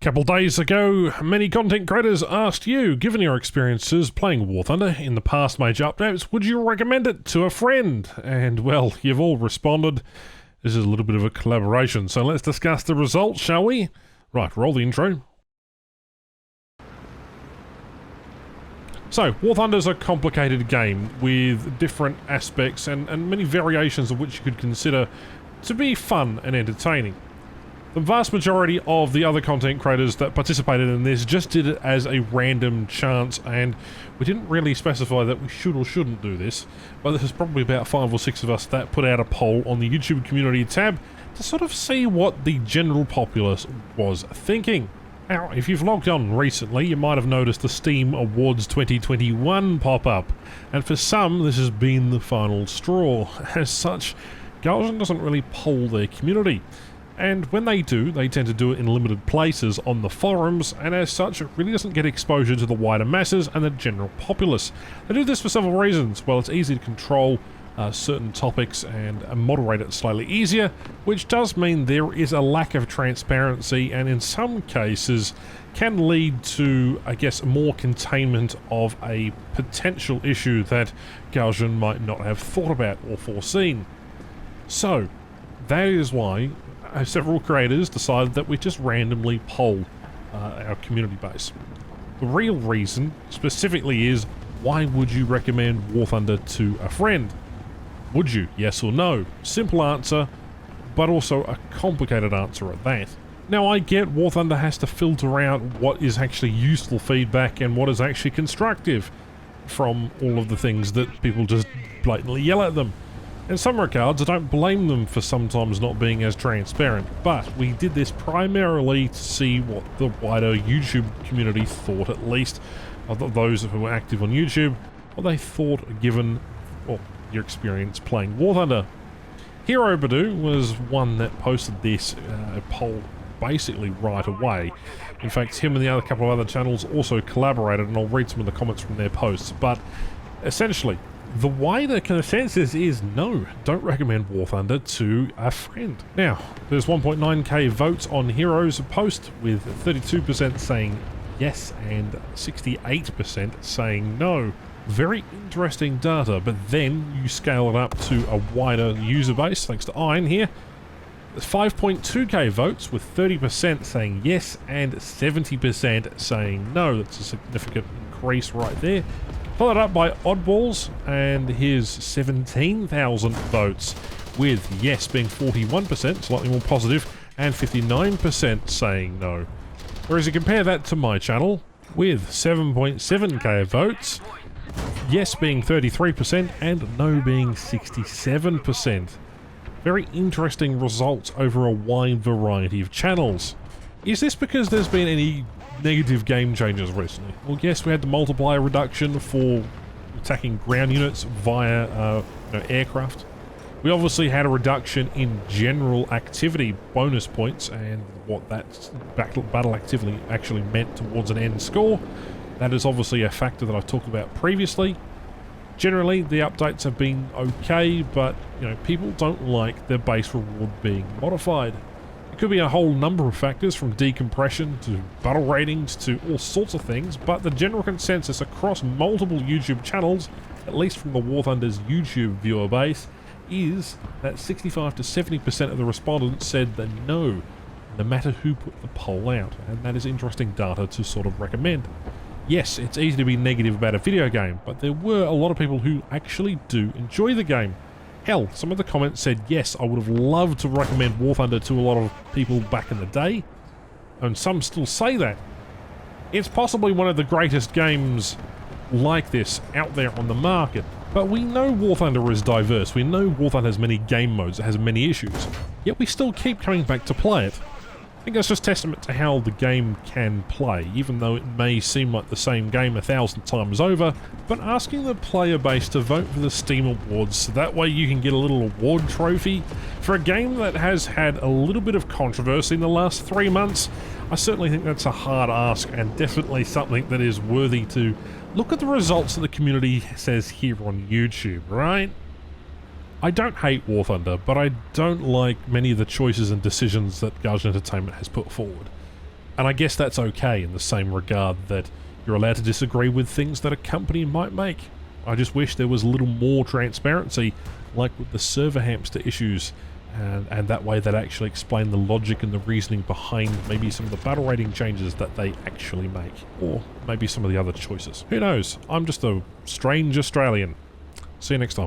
Couple days ago, many content creators asked you, given your experiences playing War Thunder in the past major updates, would you recommend it to a friend? And well, you've all responded. This is a little bit of a collaboration, so let's discuss the results, shall we? Right, roll the intro. So, War Thunder is a complicated game with different aspects and many variations of which you could consider to be fun and entertaining. The vast majority of the other content creators that participated in this just did it as a random chance, and we didn't really specify that we should or shouldn't do this, but there's probably about 5 or 6 of us that put out a poll on the YouTube community tab to sort of see what the general populace was thinking. Now, if you've logged on recently, you might have noticed the Steam Awards 2021 pop up, and for some this has been the final straw. As such, Galgen doesn't really poll their community. And when they do, they tend to do it in limited places on the forums, and as such, it really doesn't get exposure to the wider masses and the general populace. They do this for several reasons. Well, it's easy to control certain topics and moderate it slightly easier, which does mean there is a lack of transparency, and in some cases can lead to, I guess, more containment of a potential issue that Galgen might not have thought about or foreseen. So, that is why several creators decided that we just randomly poll our community base. The real reason, specifically, is why would you recommend War Thunder to a friend? Would you? Yes or no? Simple answer, but also a complicated answer at that. Now, I get War Thunder has to filter out what is actually useful feedback and what is actually constructive from all of the things that people just blatantly yell at them. In some regards, I don't blame them for sometimes not being as transparent, but we did this primarily to see what the wider YouTube community thought, at least of those who were active on YouTube, what they thought given your experience playing War Thunder. Hero Badu was one that posted this poll basically right away. In fact, him and the other couple of other channels also collaborated, and I'll read some of the comments from their posts, but essentially, the wider consensus is no, don't recommend War Thunder to a friend. Now, there's 1.9k votes on Hero's post, with 32% saying yes and 68% saying no. Very interesting data, but then you scale it up to a wider user base, thanks to Iron here. There's 5.2k votes, with 30% saying yes and 70% saying no. That's a significant increase right there. Followed up by Oddballs, and here's 17,000 votes, with yes being 41%, slightly more positive, and 59% saying no. Whereas you compare that to my channel, with 7.7k votes, yes being 33%, and no being 67%. Very interesting results over a wide variety of channels. Is this because there's been any negative game changes recently? Well, yes, we had the multiplier reduction for attacking ground units via aircraft. We obviously had a reduction in general activity bonus points and what that battle activity actually meant towards an end score. That is obviously a factor that I've talked about previously. Generally, the updates have been okay, but people don't like their base reward being modified. It could be a whole number of factors, from decompression to battle ratings to all sorts of things, but the general consensus across multiple YouTube channels, at least from the War Thunder's YouTube viewer base, is that 65 to 70% of the respondents said that no matter who put the poll out, and that is interesting data to sort of recommend. Yes, it's easy to be negative about a video game, but there were a lot of people who actually do enjoy the game. Hell, some of the comments said, yes, I would have loved to recommend War Thunder to a lot of people back in the day, and some still say that. It's possibly one of the greatest games like this out there on the market, but we know War Thunder is diverse, we know War Thunder has many game modes, it has many issues, yet we still keep coming back to play it. I think that's just testament to how the game can play, even though it may seem like the same game 1,000 times over, but asking the player base to vote for the Steam Awards so that way you can get a little award trophy for a game that has had a little bit of controversy in the last 3 months, I certainly think that's a hard ask, and definitely something that is worthy to look at the results that the community says here on YouTube, right? I don't hate War Thunder, but I don't like many of the choices and decisions that Galgen Entertainment has put forward. And I guess that's okay in the same regard that you're allowed to disagree with things that a company might make. I just wish there was a little more transparency, like with the server hamster issues, and that way that actually explain the logic and the reasoning behind maybe some of the battle rating changes that they actually make, or maybe some of the other choices. Who knows? I'm just a strange Australian. See you next time.